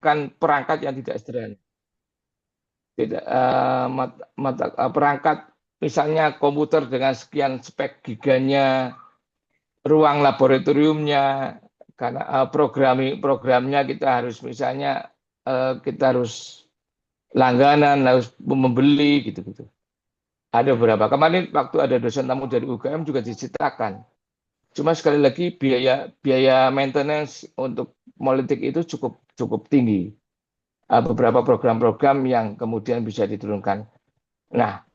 menggunakan perangkat yang tidak sederhana. Tidak, perangkat misalnya komputer dengan sekian spek giganya, ruang laboratoriumnya, karena programnya kita harus misalnya kita harus langganan, harus membeli gitu-gitu. Ada beberapa. Kemarin waktu ada dosen tamu dari UGM juga diceritakan. Cuma sekali lagi biaya maintenance untuk politik itu cukup cukup tinggi. Beberapa program-program yang kemudian bisa diturunkan. Nah,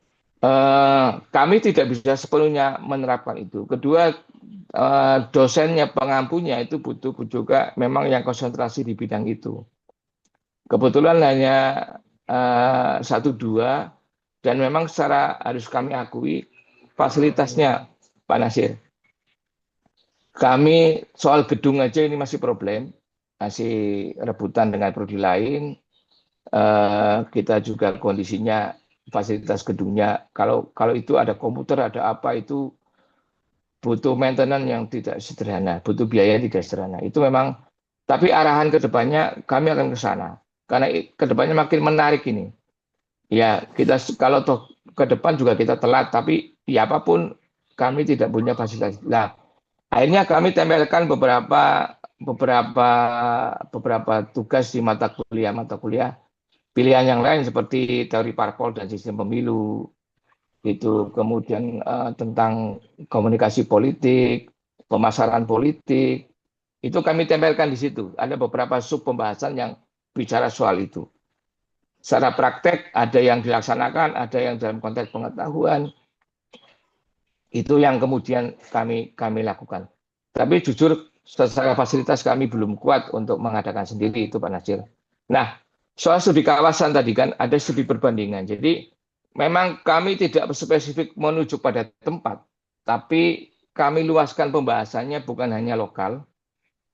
kami tidak bisa sepenuhnya menerapkan itu. Kedua, dosennya, pengampunya itu butuh juga memang yang konsentrasi di bidang itu. Kebetulan hanya satu dua, dan memang secara harus kami akui fasilitasnya, Pak Nasir. Kami soal gedung aja ini masih problem, masih rebutan dengan prodi lain. Kita juga kondisinya fasilitas gedungnya, kalau itu ada komputer, ada apa, itu butuh maintenance yang tidak sederhana, butuh biaya yang tidak sederhana. Itu memang, tapi arahan ke depannya kami akan ke sana. Karena ke depannya makin menarik ini. Ya, kita kalau toh ke depan juga kita telat, tapi ya apapun kami tidak punya fasilitas. Nah, akhirnya kami tempelkan beberapa beberapa tugas di mata kuliah pilihan yang lain seperti teori parpol dan sistem pemilu, itu kemudian tentang komunikasi politik, pemasaran politik, itu kami tempelkan di situ. Ada beberapa sub pembahasan yang bicara soal itu. Secara praktek ada yang dilaksanakan, ada yang dalam konteks pengetahuan, itu yang kemudian kami lakukan. Tapi jujur secara fasilitas kami belum kuat untuk mengadakan sendiri itu, Pak Nasir. Nah, soal studi kawasan tadi kan ada studi perbandingan. Jadi memang kami tidak spesifik menuju pada tempat, tapi kami luaskan pembahasannya bukan hanya lokal,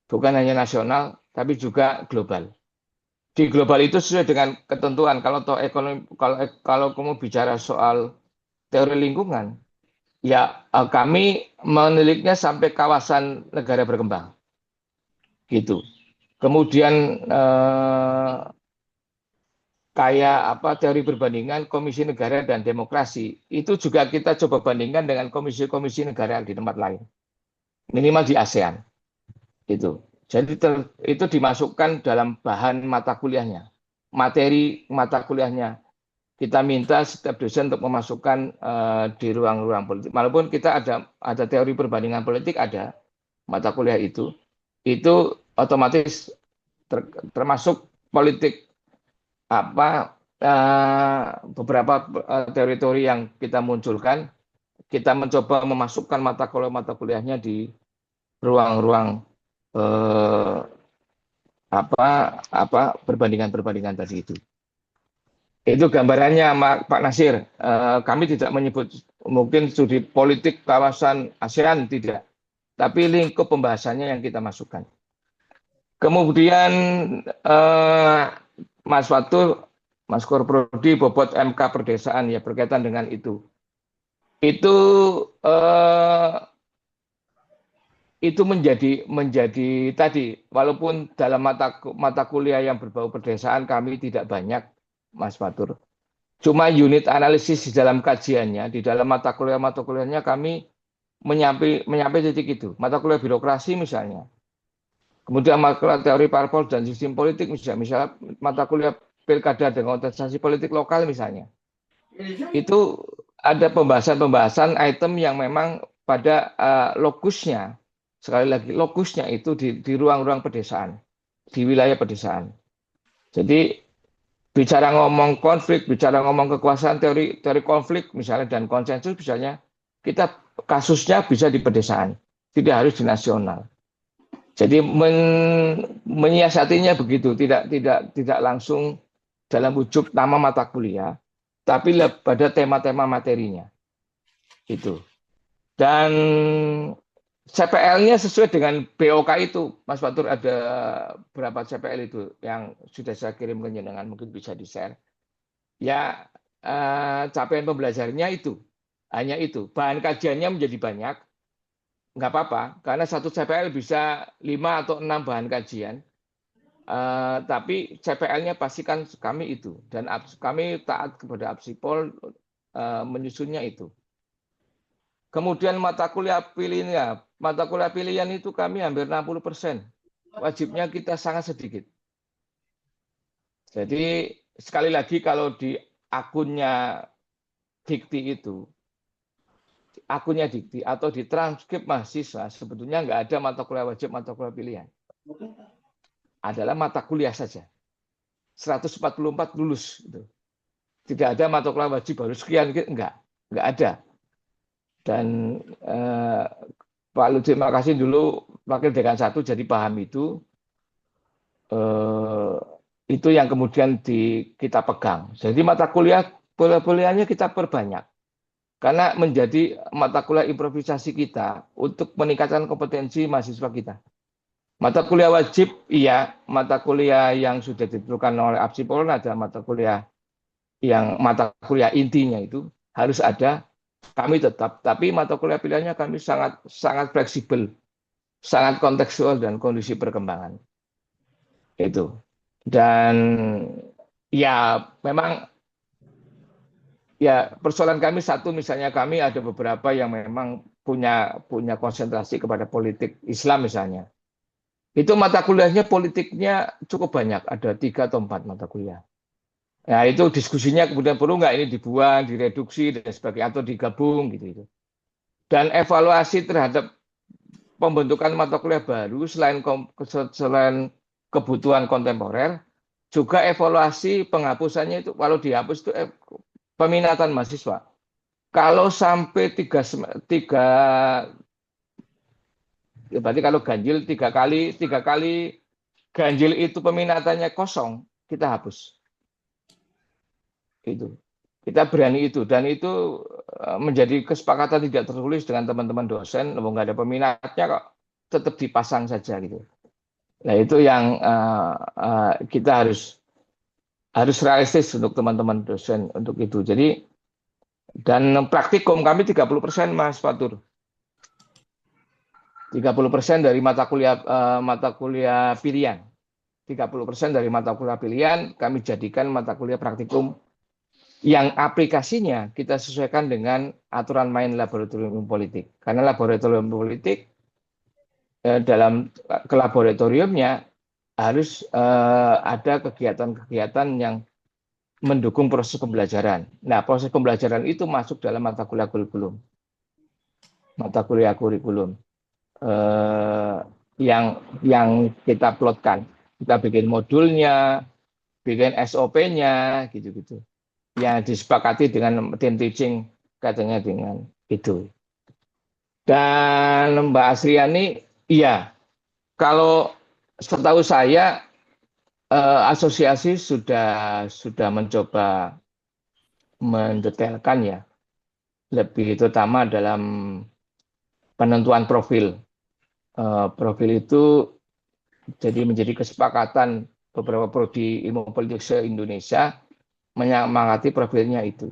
bukan hanya nasional, tapi juga global. Di global itu sesuai dengan ketentuan. Kalau toh ekonomi, kalau kamu bicara soal teori lingkungan, ya kami menelitnya sampai kawasan negara berkembang, gitu. Kemudian kayak apa teori perbandingan Komisi Negara dan Demokrasi itu juga kita coba bandingkan dengan komisi-komisi negara di tempat lain, minimal di ASEAN itu. Jadi itu dimasukkan dalam bahan mata kuliahnya, materi mata kuliahnya. Kita minta setiap dosen untuk memasukkan di ruang-ruang politik. Walaupun kita ada teori perbandingan politik, ada mata kuliah itu otomatis termasuk politik apa beberapa teori-teori yang kita munculkan, kita mencoba memasukkan mata kuliahnya di ruang-ruang eh, perbandingan-perbandingan tadi itu. Itu gambarannya, Pak Nasir. Kami tidak menyebut mungkin studi politik kawasan ASEAN, tidak. Tapi lingkup pembahasannya yang kita masukkan. Kemudian Mas Fatul, Mas Korprodi, bobot MK Perdesaan ya berkaitan dengan itu. Eh, itu menjadi tadi, walaupun dalam mata kuliah yang berbau perdesaan kami tidak banyak, Mas Fatur. Cuma unit analisis di dalam kajiannya, di dalam mata kuliahnya kami menyampai titik itu. Mata kuliah birokrasi misalnya. Kemudian mata kuliah teori parpol dan sistem politik misalnya mata kuliah pilkada dan kontestasi politik lokal misalnya. Itu ada pembahasan-pembahasan item yang memang pada lokusnya, sekali lagi lokusnya itu di ruang-ruang pedesaan, di wilayah pedesaan. Jadi bicara ngomong konflik, bicara ngomong kekuasaan, teori konflik misalnya dan konsensus misalnya, kita kasusnya bisa di pedesaan, tidak harus di nasional. Jadi menyiasatinya begitu, tidak langsung dalam wujud nama mata kuliah, tapi pada tema-tema materinya itu. Dan CPL-nya sesuai dengan BOK itu, Mas Fatur, ada berapa CPL itu yang sudah saya kirim ke jenengan, mungkin bisa di-share. Ya, capaian pembelajarannya itu, hanya itu. Bahan kajiannya menjadi banyak, nggak apa-apa, karena satu CPL bisa 5 atau 6 bahan kajian. Tapi CPL-nya pastikan kami itu, dan kami taat kepada Absipol menyusunnya itu. Kemudian mata kuliah pilihan itu kami hampir 60%. Wajibnya kita sangat sedikit. Jadi sekali lagi kalau di akunnya Dikti itu, akunnya Dikti atau di transkrip mahasiswa, sebetulnya nggak ada mata kuliah wajib, mata kuliah pilihan. Adalah mata kuliah saja. 144 lulus. Gitu. Tidak ada mata kuliah wajib baru sekian, enggak ada. Dan Pak Lutfi, terima kasih dulu Wakil Dekan 1 jadi paham itu. Itu yang kemudian kita pegang. Jadi mata kuliahnya kita perbanyak. Karena menjadi mata kuliah improvisasi kita untuk meningkatkan kompetensi mahasiswa kita. Mata kuliah wajib, iya. Mata kuliah yang sudah ditentukan oleh Absipol ada mata kuliah intinya itu harus ada. Kami tetap, tapi mata kuliah pilihannya kami sangat sangat fleksibel, sangat kontekstual dan kondisi perkembangan itu. Dan ya memang ya persoalan kami satu, misalnya kami ada beberapa yang memang punya konsentrasi kepada politik Islam misalnya. Itu mata kuliahnya politiknya cukup banyak, ada 3 atau 4 mata kuliah. Nah itu diskusinya kemudian perlu nggak ini dibuang, direduksi dan sebagainya atau digabung gitu. Dan evaluasi terhadap pembentukan mata kuliah baru selain kebutuhan kontemporer, juga evaluasi penghapusannya itu kalau dihapus itu peminatan mahasiswa. Kalau sampai tiga berarti kalau ganjil 3 kali ganjil itu peminatannya kosong, kita hapus. Itu. Kita berani itu, dan itu menjadi kesepakatan tidak tertulis dengan teman-teman dosen, nggak ada peminatnya kok tetap dipasang saja gitu. Nah itu yang kita harus realistis untuk teman-teman dosen untuk itu. Jadi dan praktikum kami 30% Mas Fatur. 30% dari mata kuliah pilihan. 30% dari mata kuliah pilihan kami jadikan mata kuliah praktikum yang aplikasinya kita sesuaikan dengan aturan main laboratorium politik. Karena laboratorium politik dalam laboratoriumnya harus ada kegiatan-kegiatan yang mendukung proses pembelajaran. Nah, proses pembelajaran itu masuk dalam mata kuliah kurikulum. Mata kuliah kurikulum yang kita plotkan. Kita bikin modulnya, bikin SOP-nya, gitu-gitu. Yang disepakati dengan tim teaching katanya dengan itu. Dan Mbak Asriani, iya, kalau setahu saya asosiasi sudah mencoba mendetailkan ya, lebih terutama dalam penentuan profil. Profil itu jadi menjadi kesepakatan beberapa prodi ilmu politik se-Indonesia menyemangati profilnya itu.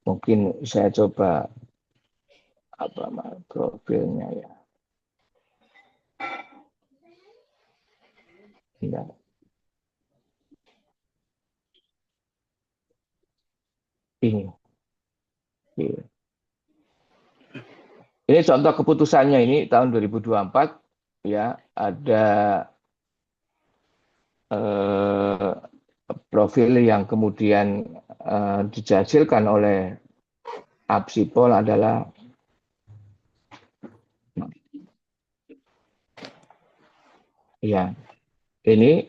Mungkin saya coba profilnya ya. Ya. Ini. Ini contoh keputusannya ini tahun 2024 ya, ada profil yang kemudian dihasilkan oleh Absipol adalah ya ini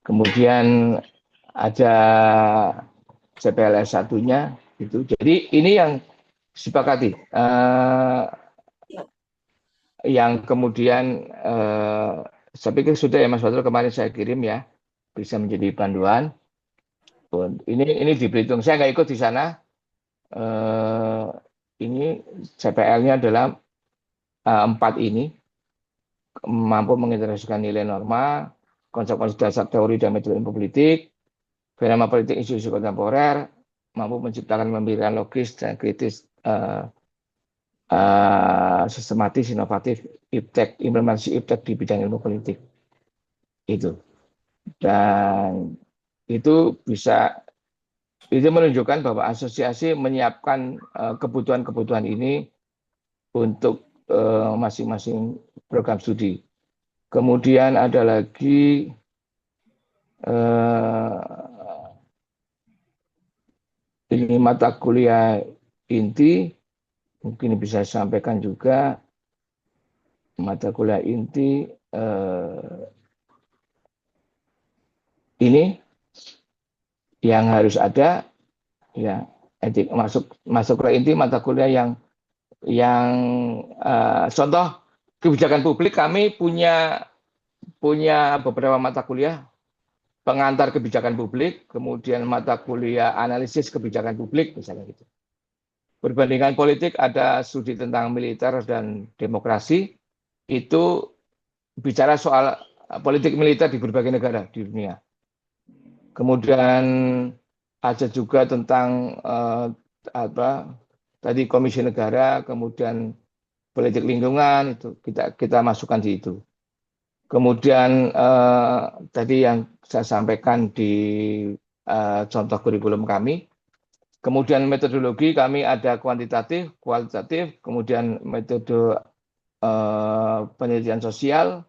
kemudian ada CPLS satunya itu. Jadi ini yang disepakati yang kemudian saya pikir sudah ya Mas Fatul, kemarin saya kirim ya, bisa menjadi panduan. Ini di Belitung, saya nggak ikut di sana. Ini CPL-nya adalah 4 ini mampu mengintegrasikan nilai norma, konsep-konsep dasar teori dan metode ilmu politik, fenomena politik isu-isu kontemporer, mampu menciptakan pemikiran logis dan kritis sistematis, inovatif, iptek, implementasi iptek di bidang ilmu politik itu. Dan itu menunjukkan bahwa asosiasi menyiapkan kebutuhan-kebutuhan ini untuk masing-masing program studi. Kemudian ada lagi ini mata kuliah inti, mungkin bisa saya sampaikan juga mata kuliah inti ini yang harus ada, ya, etik masuk kuliah inti mata kuliah yang contoh kebijakan publik, kami punya beberapa mata kuliah pengantar kebijakan publik, kemudian mata kuliah analisis kebijakan publik misalnya gitu. Perbandingan politik ada studi tentang militer dan demokrasi, itu bicara soal politik militer di berbagai negara di dunia. Kemudian ada juga tentang tadi Komisi Negara, kemudian politik lingkungan, itu kita masukkan di itu. Kemudian tadi yang saya sampaikan di contoh kurikulum kami. Kemudian metodologi kami ada kuantitatif, kualitatif, kemudian metode penelitian sosial,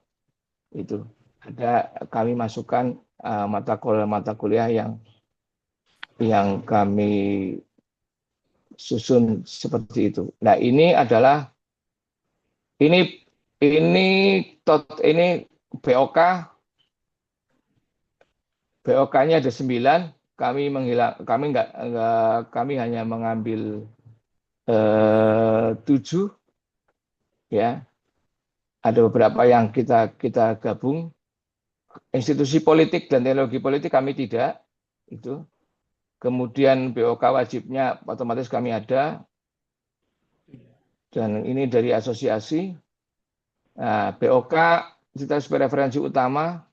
itu ada kami masukkan mata kuliah yang kami susun seperti itu. Nah, ini BOK, BOK-nya ada 9, kami hanya mengambil 7, ya. Ada beberapa yang kita gabung. Institusi politik dan teknologi politik kami tidak, itu. Kemudian BOK wajibnya otomatis kami ada, dan ini dari asosiasi. Nah, BOK kita sebagai referensi utama.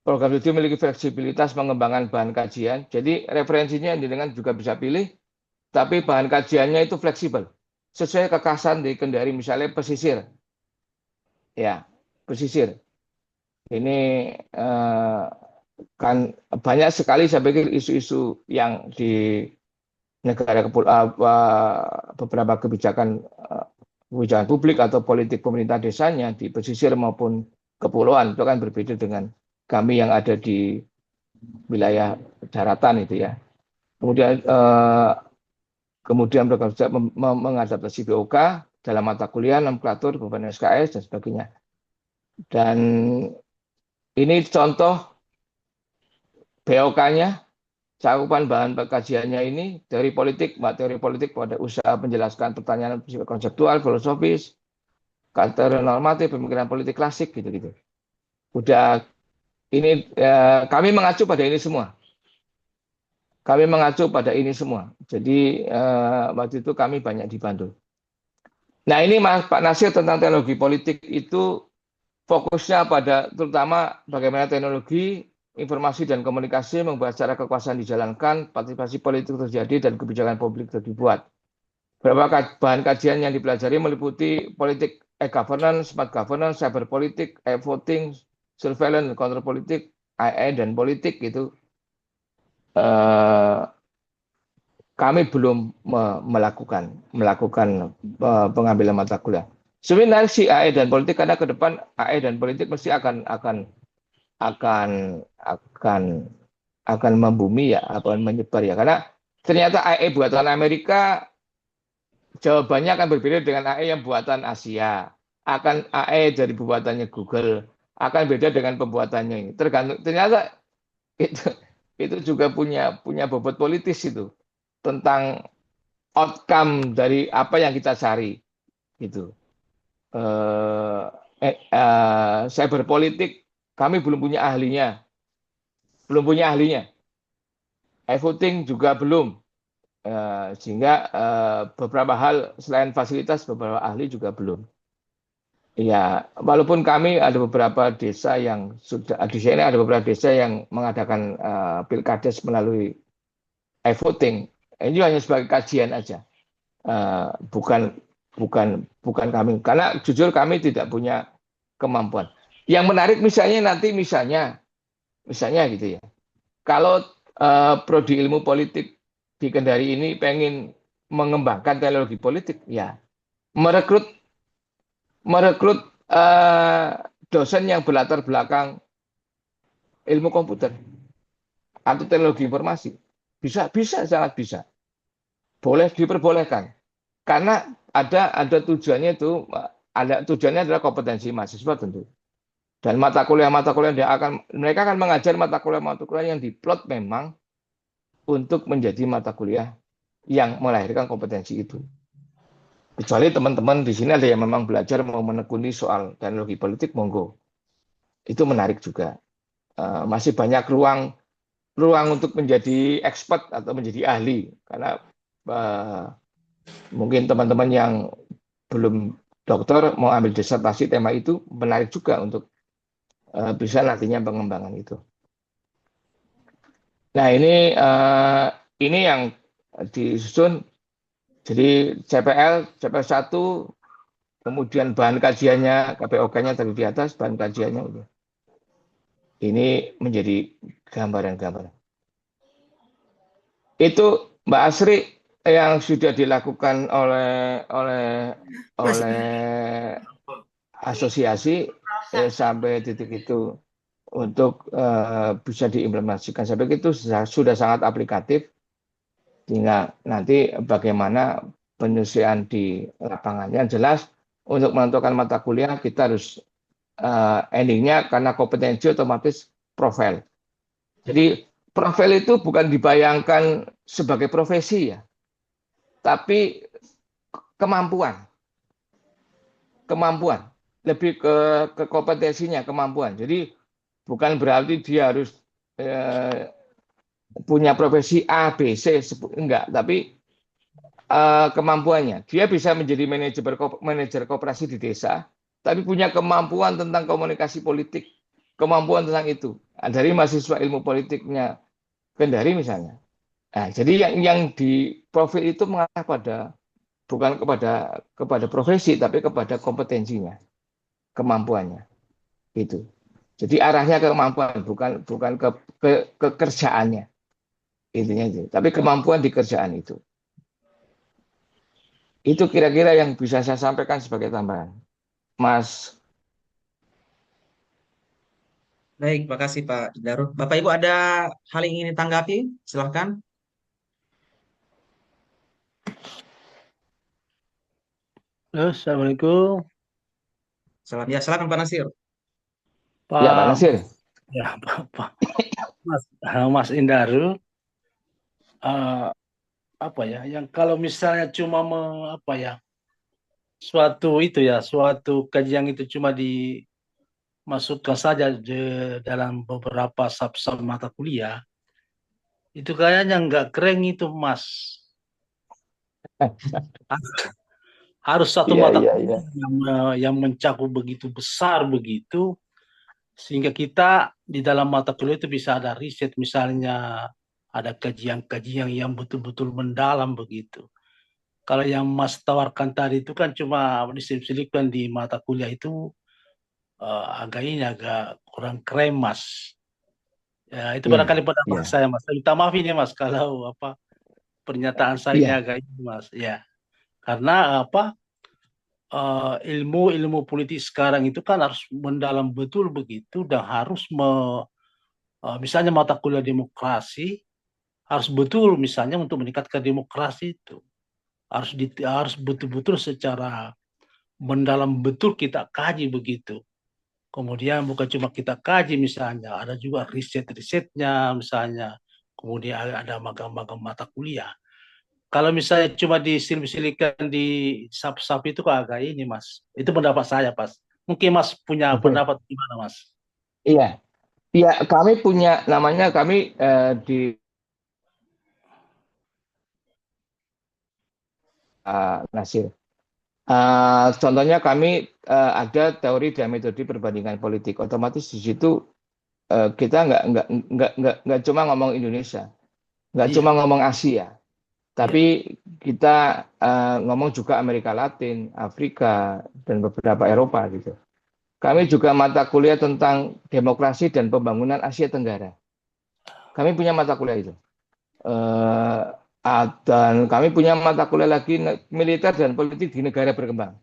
Program studi memiliki fleksibilitas mengembangkan bahan kajian. Jadi referensinya dengan juga bisa pilih, tapi bahan kajiannya itu fleksibel. Sesuai kekhasan di Kendari, misalnya pesisir. Ya, pesisir. Ini kan banyak sekali saya pikir isu-isu yang di negara beberapa kebijakan publik atau politik pemerintah desanya di pesisir maupun kepulauan itu kan berbeda dengan kami yang ada di wilayah daratan itu, ya. Kemudian program studi mengadaptasi BOK dalam mata kuliah, nomenklatur, beban SKS dan sebagainya. Dan ini contoh BOK-nya, cakupan bahan kajiannya ini dari teori politik pada usaha menjelaskan pertanyaan konseptual, filosofis, karakter normatif, pemikiran politik klasik, gitu-gitu. Udah ini kami mengacu pada ini semua. Jadi waktu itu kami banyak dibantu. Nah, ini Pak Nasir tentang teknologi politik itu fokusnya pada terutama bagaimana teknologi informasi dan komunikasi membuat cara kekuasaan dijalankan, partisipasi politik terjadi, dan kebijakan publik dibuat. Beberapa bahan kajian yang dipelajari meliputi politik e-governance, smart governance, cyber politik, e-voting, surveillance, counter politik, AI dan politik gitu. Kami belum melakukan pengambilan mata kuliah. Sebenarnya si AI dan politik, karena ke depan AI dan politik mesti akan membumi, ya, akan menyebar, ya, karena ternyata AI buatan Amerika jawabannya akan berbeda dengan AI yang buatan Asia, akan AI dari buatannya Google akan beda dengan pembuatannya ini. Tergantung, ternyata itu juga punya bobot politis itu tentang outcome dari apa yang kita cari, gitu. Cyber politik kami belum punya ahlinya, e-voting juga belum, sehingga beberapa hal selain fasilitas beberapa ahli juga belum. Ya, walaupun kami ada beberapa desa yang sudah di sini, ada beberapa desa yang mengadakan pilkades melalui e-voting, ini hanya sebagai kajian aja. bukan bukan kami, karena jujur kami tidak punya kemampuan. Yang menarik misalnya gitu ya, kalau prodi ilmu politik di Kendari ini pengen mengembangkan teknologi politik, ya merekrut merekrut eh, dosen yang berlatar belakang ilmu komputer atau teknologi informasi, bisa sangat bisa, boleh diperbolehkan, karena ada tujuannya itu, ada tujuannya adalah kompetensi mahasiswa tentu. Dan mata kuliah mereka akan mengajar mata kuliah yang diplot memang untuk menjadi mata kuliah yang melahirkan kompetensi itu. Kecuali teman-teman di sini ada yang memang belajar mau menekuni soal teknologi politik, monggo. Itu menarik juga. Masih banyak ruang untuk menjadi expert atau menjadi ahli, karena uh, mungkin teman-teman yang belum dokter mau ambil disertasi tema itu, menarik juga untuk bisa nantinya pengembangan itu. Nah, ini yang disusun. Jadi CPL 1, kemudian bahan kajiannya, KPOK-nya tadi di atas, bahan kajiannya udah. Ini menjadi gambaran-gambaran. Itu Mbak Asri yang sudah dilakukan oleh asosiasi sampai titik itu untuk bisa diimplementasikan. Saya pikir itu sudah sangat aplikatif. Tinggal nanti bagaimana penyelesaian di lapangannya. Jelas untuk menentukan mata kuliah kita harus endingnya karena kompetensi otomatis profil. Jadi profil itu bukan dibayangkan sebagai profesi ya, tapi kemampuan, kemampuan lebih ke kompetensinya, kemampuan. Jadi bukan berarti dia harus punya profesi A, B, C, enggak, tapi kemampuannya. Dia bisa menjadi manajer koperasi di desa, tapi punya kemampuan tentang komunikasi politik, kemampuan tentang itu. Nah, dari mahasiswa ilmu politiknya Kendari misalnya. Nah, jadi yang di profil itu mengarah pada bukan kepada profesi, tapi kepada kompetensinya, kemampuannya itu. Jadi arahnya ke kemampuan, bukan ke kerjaannya, intinya itu. Tapi kemampuan di kerjaan itu. Itu kira-kira yang bisa saya sampaikan sebagai tambahan. Mas, Baik, makasih Pak Darul. Bapak Ibu ada hal yang ingin ditanggapi? Silahkan. Halo, Assalamualaikum. Salam. Ya, silakan Pak Nasir. ya Pak Pak Nasir. Mas, ya Pak Mas, Mas Indarul, eh, apa ya? Yang kalau misalnya cuma apa ya? Suatu kajian itu cuma dimasukkan saja dalam beberapa sub-sub mata kuliah, itu kayaknya nggak keren itu, Mas. Harus satu Iya, mata iya, iya. kuliah yang mencakup begitu besar begitu, sehingga kita di dalam mata kuliah itu bisa ada riset, misalnya ada kajian-kajian yang betul-betul mendalam begitu. Kalau yang Mas tawarkan tadi itu kan cuma diselip-selipkan di mata kuliah itu, agak kurang keren, Mas. Ya, itu Iya, barangkali pendapat iya. saya, Mas. Saya minta maaf ini, Mas, kalau apa pernyataan saya ini Iya. agak ini, Mas. Ya, karena apa ilmu-ilmu politik sekarang itu kan harus mendalam betul begitu dan harus misalnya mata kuliah demokrasi harus betul, misalnya untuk meningkatkan demokrasi itu harus betul-betul secara mendalam betul kita kaji begitu. Kemudian bukan cuma kita kaji, misalnya ada juga riset-risetnya misalnya. Kemudian ada magang-magang mata kuliah. Kalau misalnya cuma disilip-silipkan di sap-sap itu kok agak ini, Mas. Itu pendapat saya, Pas. Mungkin Mas punya Oke. pendapat gimana, Mas? Iya. Iya, kami punya namanya kami di Nasir. Contohnya kami ada teori dan metode perbandingan politik. Otomatis di situ kita nggak cuma ngomong Indonesia, nggak cuma Iya, ngomong Asia, Tapi kita ngomong juga Amerika Latin, Afrika, dan beberapa Eropa gitu. Kami juga mata kuliah tentang demokrasi dan pembangunan Asia Tenggara. Kami punya mata kuliah itu. Eh, dan kami punya mata kuliah lagi militer dan politik di negara berkembang.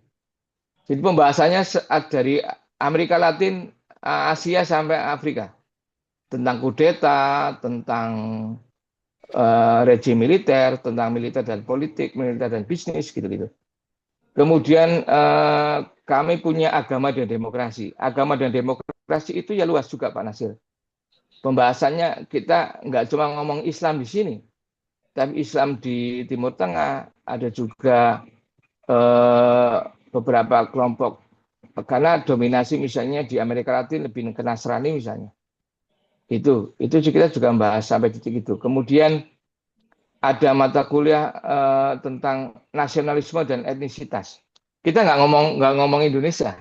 Jadi pembahasannya dari Amerika Latin, Asia sampai Afrika tentang kudeta, tentang rejim militer, tentang militer dan politik, militer dan bisnis gitu-gitu. Kemudian kami punya agama dan demokrasi. Agama dan demokrasi itu ya luas juga Pak Nasir. Pembahasannya kita nggak cuma ngomong Islam di sini, tapi Islam di Timur Tengah, ada juga eh, beberapa kelompok karena dominasi misalnya di Amerika Latin lebih ke Nasrani misalnya. Itu kita juga membahas sampai titik itu. Kemudian ada mata kuliah tentang nasionalisme dan etnisitas. Kita nggak ngomong Indonesia.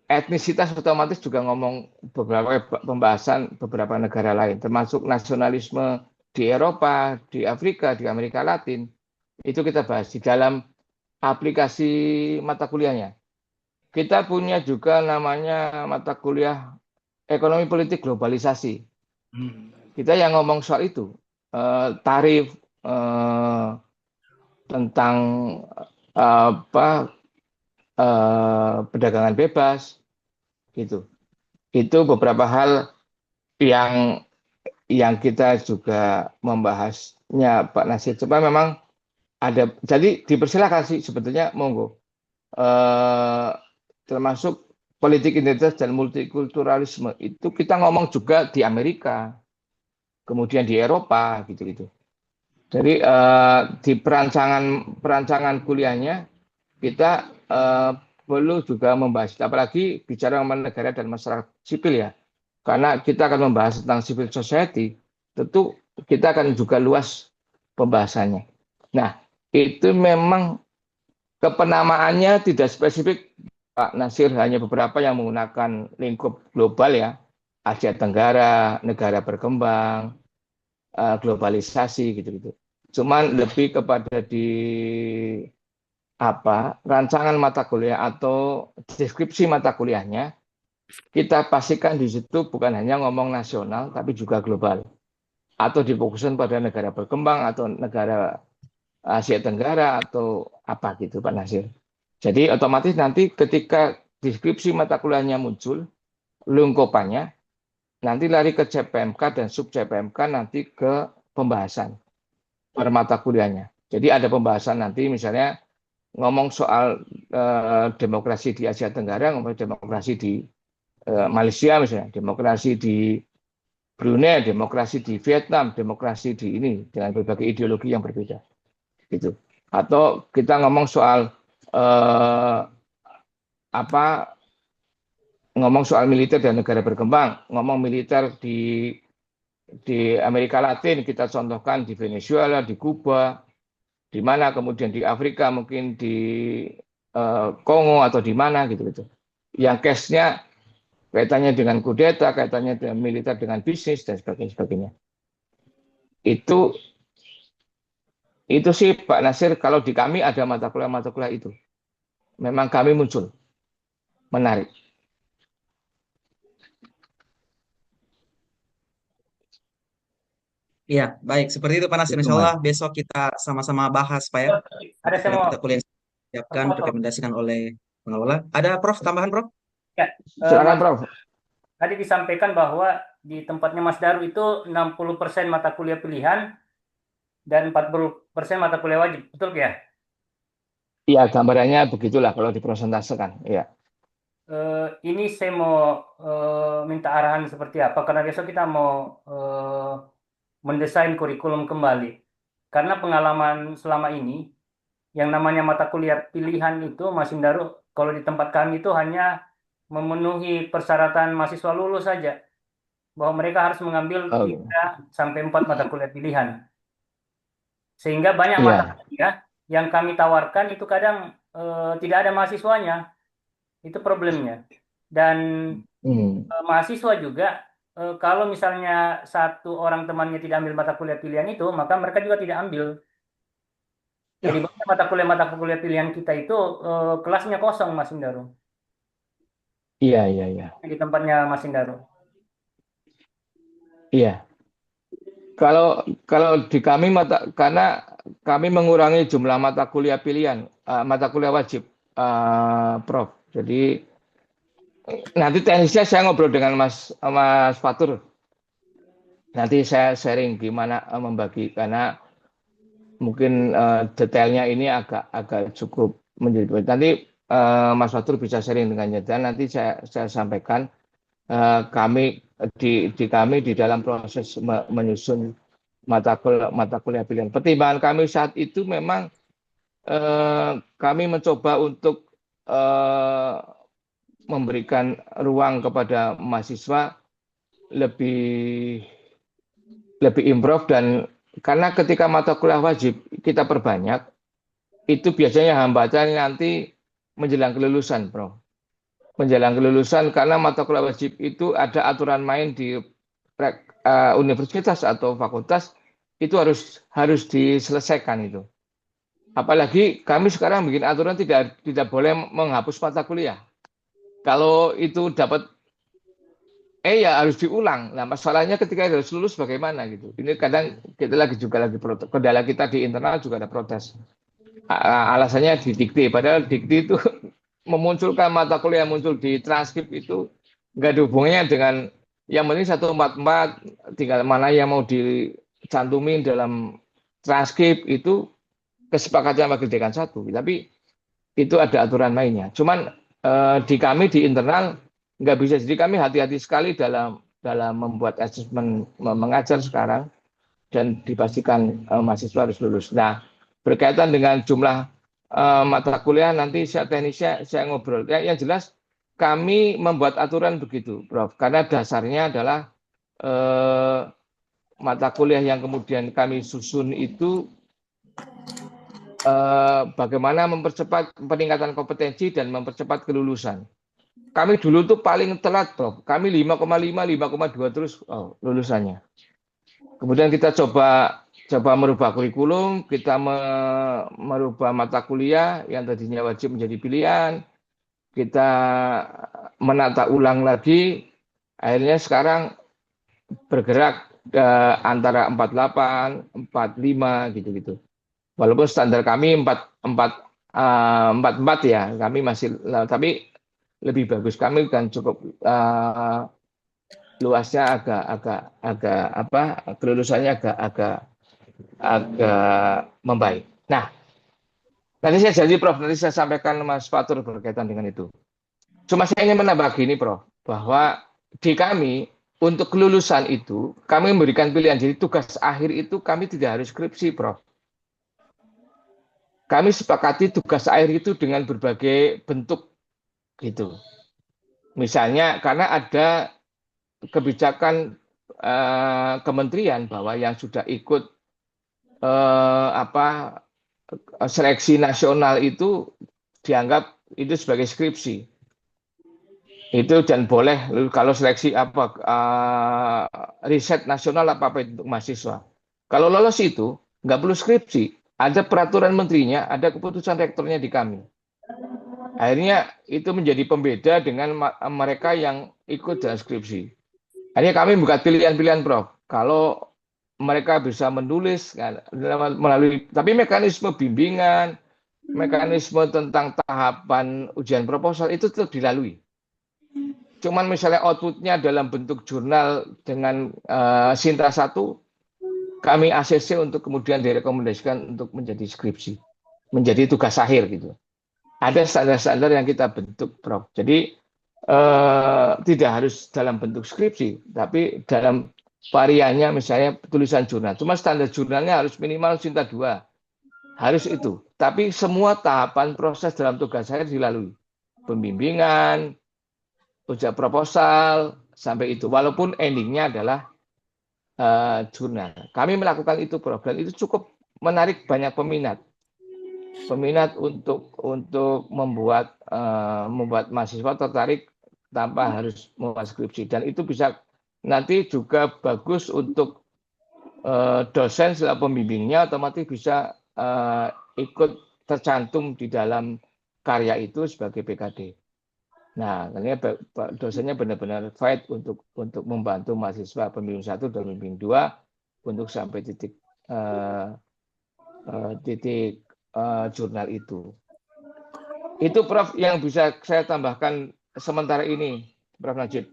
Etnisitas otomatis juga ngomong beberapa pembahasan beberapa negara lain, termasuk nasionalisme di Eropa, di Afrika, di Amerika Latin. Itu kita bahas di dalam aplikasi mata kuliahnya. Kita punya juga namanya mata kuliah ekonomi politik globalisasi. Kita yang ngomong soal itu, tarif tentang apa perdagangan bebas, gitu. Itu beberapa hal yang kita juga membahasnya Pak Nasir. Coba memang ada, jadi dipersilakan sih sebetulnya monggo. Termasuk politik identitas dan multikulturalisme itu kita ngomong juga di Amerika, kemudian di Eropa gitu-gitu. Jadi di perancangan kuliahnya kita perlu juga membahas, apalagi bicara mengenai negara dan masyarakat sipil ya, karena kita akan membahas tentang civil society, tentu kita akan juga luas pembahasannya. Nah, itu memang kepenamaannya tidak spesifik Pak Nasir, hanya beberapa yang menggunakan lingkup global ya, Asia Tenggara, negara berkembang, globalisasi gitu-gitu. Cuman lebih kepada di rancangan mata kuliah atau deskripsi mata kuliahnya, kita pastikan di situ bukan hanya ngomong nasional tapi juga global, atau difokuskan pada negara berkembang atau negara Asia Tenggara atau apa gitu Pak Nasir. Jadi otomatis nanti ketika deskripsi mata kuliahnya muncul, lingkupannya nanti lari ke CPMK dan sub CPMK nanti ke pembahasan per mata kuliahnya. Jadi ada pembahasan nanti misalnya ngomong soal demokrasi di Asia Tenggara, ngomong demokrasi di Malaysia misalnya, demokrasi di Brunei, demokrasi di Vietnam, demokrasi di ini dengan berbagai ideologi yang berbeda, gitu. Atau kita ngomong soal ngomong soal militer dan negara berkembang, ngomong militer di Amerika Latin, kita contohkan di Venezuela, di Kuba, di mana kemudian di Afrika mungkin di Kongo atau di mana gitu. Yang case-nya kaitannya dengan kudeta, kaitannya dengan militer, dengan bisnis dan sebagainya. Itu sih Pak Nasir, kalau di kami ada mata kuliah itu. Memang kami muncul. Menarik. Iya, baik. Seperti itu Pak Nasir. Itu Insya Allah Mas. besok kita sama-sama bahas, Pak ya. Ada saya mau Mata kuliah yang disiapkan, apa, Prof? rekomendasikan oleh pengelola. Ada Prof, tambahan Prof? Ya, Silakan Prof. tadi disampaikan bahwa di tempatnya Mas Daru itu 60% mata kuliah pilihan dan 40% mata kuliah wajib. Betul ya? Iya, gambarannya begitulah kalau dipresentasekan. Iya. Ini saya mau minta arahan seperti apa, karena besok kita mau mendesain kurikulum kembali. Karena pengalaman selama ini, yang namanya mata kuliah pilihan itu, Mas Indaru, kalau di tempat kami itu hanya memenuhi persyaratan mahasiswa lulus saja, bahwa mereka harus mengambil 3 sampai 4 mata kuliah pilihan. Sehingga banyak mata Iya. kuliah yang kami tawarkan itu kadang tidak ada mahasiswanya. Itu problemnya. Dan mahasiswa juga, kalau misalnya satu orang temannya tidak ambil mata kuliah pilihan itu, maka mereka juga tidak ambil. Jadi Ya, banyak mata kuliah pilihan kita itu kelasnya kosong, Mas Indaro, Iya, iya, iya. di tempatnya Mas Indaro. Iya. Kalau kalau di kami karena kami mengurangi jumlah mata kuliah pilihan, mata kuliah wajib, Prof. Jadi nanti teknisnya saya ngobrol dengan Mas Fatur. Nanti saya sharing gimana membagi karena mungkin detailnya ini agak agak cukup menjadi. Nanti Mas Fatur bisa sharing dengannya dan nanti saya sampaikan kami di kami di dalam proses menyusun mata kuliah pilihan. Pertimbangan kami saat itu memang kami mencoba untuk eh, memberikan ruang kepada mahasiswa lebih lebih improv dan karena ketika mata kuliah wajib kita perbanyak, itu biasanya hambatan nanti menjelang kelulusan, Bro. Menjelang kelulusan karena mata kuliah wajib itu ada aturan main di universitas atau fakultas itu harus diselesaikan itu. Apalagi kami sekarang bikin aturan tidak boleh menghapus mata kuliah. Kalau itu dapat ya harus diulang. Nah, masalahnya ketika harus lulus bagaimana gitu. Ini kadang kita lagi protes. Kendala kita di internal juga ada protes. Alasannya di dikti, padahal dikti itu memunculkan mata kuliah yang muncul di transkrip itu nggak ada hubungannya dengan yang penting 144 tinggal mana yang mau dicantumin dalam transkrip itu kesepakatan wakil dekan satu. Tapi itu ada aturan mainnya. Cuman di kami di internal nggak bisa. Jadi kami hati-hati sekali dalam dalam membuat asesmen mengajar sekarang dan dipastikan mahasiswa harus lulus. Nah, berkaitan dengan jumlah mata kuliah nanti saya teknisnya saya ngobrol. Yang jelas kami membuat aturan begitu, Prof. Karena dasarnya adalah eh, mata kuliah yang kemudian kami susun itu bagaimana mempercepat peningkatan kompetensi dan mempercepat kelulusan. Kami dulu tuh paling telat, Prof. Kami 5,5, 5,2 terus lulusannya. Kemudian kita coba merubah kurikulum, kita merubah mata kuliah yang tadinya wajib menjadi pilihan, kita menata ulang lagi, akhirnya sekarang bergerak antara 48, 45 gitu-gitu. Walaupun standar kami 44 ya, kami masih tapi lebih bagus kami kan cukup luasnya agak apa kelulusannya agak membaik. Nah, nanti saya janji Prof, nanti saya sampaikan Mas Fatur berkaitan dengan itu. Cuma saya ingin menambah gini Prof, bahwa di kami untuk kelulusan itu kami memberikan pilihan. Jadi tugas akhir itu kami tidak harus skripsi Prof. Kami sepakati tugas akhir itu dengan berbagai bentuk gitu. Misalnya karena ada kebijakan kementerian bahwa yang sudah ikut apa seleksi nasional itu dianggap itu sebagai skripsi. Itu dan boleh kalau seleksi apa riset nasional apa untuk mahasiswa. Kalau lolos itu nggak perlu skripsi, ada peraturan menterinya, ada keputusan rektornya di kami. Akhirnya itu menjadi pembeda dengan mereka yang ikut dalam skripsi. Akhirnya kami buka pilihan-pilihan, Prof. Kalau mereka bisa menulis kan, melalui, tapi mekanisme bimbingan, mekanisme tentang tahapan ujian proposal itu tetap dilalui. Cuman misalnya outputnya dalam bentuk jurnal dengan Sinta 1, kami ACC untuk kemudian direkomendasikan untuk menjadi skripsi, menjadi tugas akhir gitu. Ada standar-standar yang kita bentuk, Prof. Jadi tidak harus dalam bentuk skripsi, tapi dalam variannya misalnya tulisan jurnal. Cuma standar jurnalnya harus minimal Sinta 2. Harus itu. Tapi semua tahapan proses dalam tugas akhir dilalui. Pembimbingan, ujian proposal, sampai itu. Walaupun endingnya adalah jurnal. Kami melakukan itu, Prof. Dan itu cukup menarik banyak peminat. Peminat untuk membuat mahasiswa tertarik tanpa harus membuat skripsi. Dan itu bisa nanti juga bagus untuk dosen setelah pembimbingnya otomatis bisa ikut tercantum di dalam karya itu sebagai PKD. Nah, ini dosennya benar-benar fight untuk membantu mahasiswa pembimbing 1 dan pembimbing 2 untuk sampai titik jurnal itu. Itu Prof yang bisa saya tambahkan sementara ini, Prof Najib.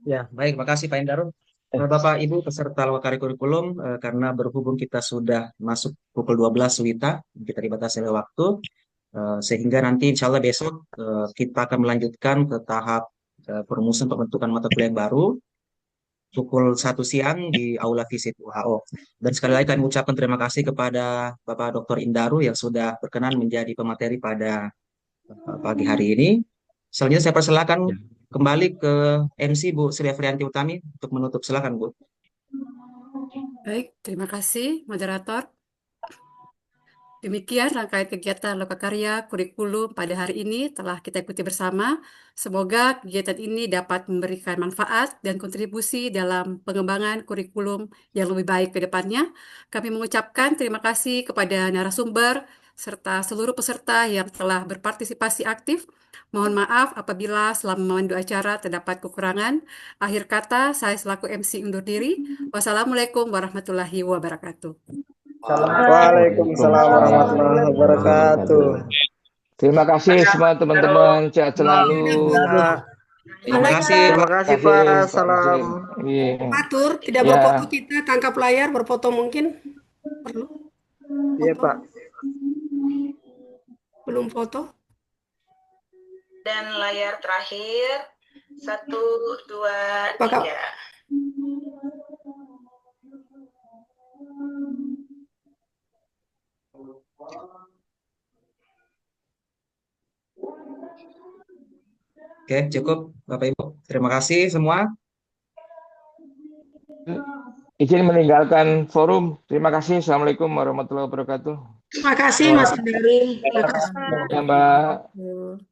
Ya, baik, makasih Pak Endarul. Bapak Ibu peserta lokari kurikulum, karena berhubung kita sudah masuk pukul 12 WITA, kita dibatasi oleh waktu, sehingga nanti insya Allah besok kita akan melanjutkan ke tahap perumusan pembentukan mata kuliah yang baru, pukul 1 siang di Aula Visit WHO. Dan sekali lagi kami ucapkan terima kasih kepada Bapak Dr. Indaru yang sudah berkenan menjadi pemateri pada pagi hari ini. Selanjutnya saya persilakan kembali ke MC Bu Sri Afrianti Utami untuk menutup. Silakan Bu. Baik, terima kasih moderator. Demikian rangkaian kegiatan lokakarya kurikulum pada hari ini telah kita ikuti bersama. Semoga kegiatan ini dapat memberikan manfaat dan kontribusi dalam pengembangan kurikulum yang lebih baik ke depannya. Kami mengucapkan terima kasih kepada narasumber serta seluruh peserta yang telah berpartisipasi aktif. Mohon maaf apabila selama memandu acara terdapat kekurangan. Akhir kata, saya selaku MC undur diri. Wassalamualaikum warahmatullahi wabarakatuh. Waalaikumsalam warahmatullahi wabarakatuh. Terima kasih semua teman-teman, sehat selalu. Terima kasih. Terima kasih Pak. Salam. Matur, tidak berfoto kita, tangkap layar, berfoto mungkin perlu. Iya Pak. Belum foto. Dan layar terakhir 1, 2, 3. Oke, cukup Bapak Ibu. Terima kasih semua. Izin meninggalkan forum. Terima kasih. Assalamualaikum warahmatullahi wabarakatuh. Terima kasih Mas Dari. Terima kasih. Mbak.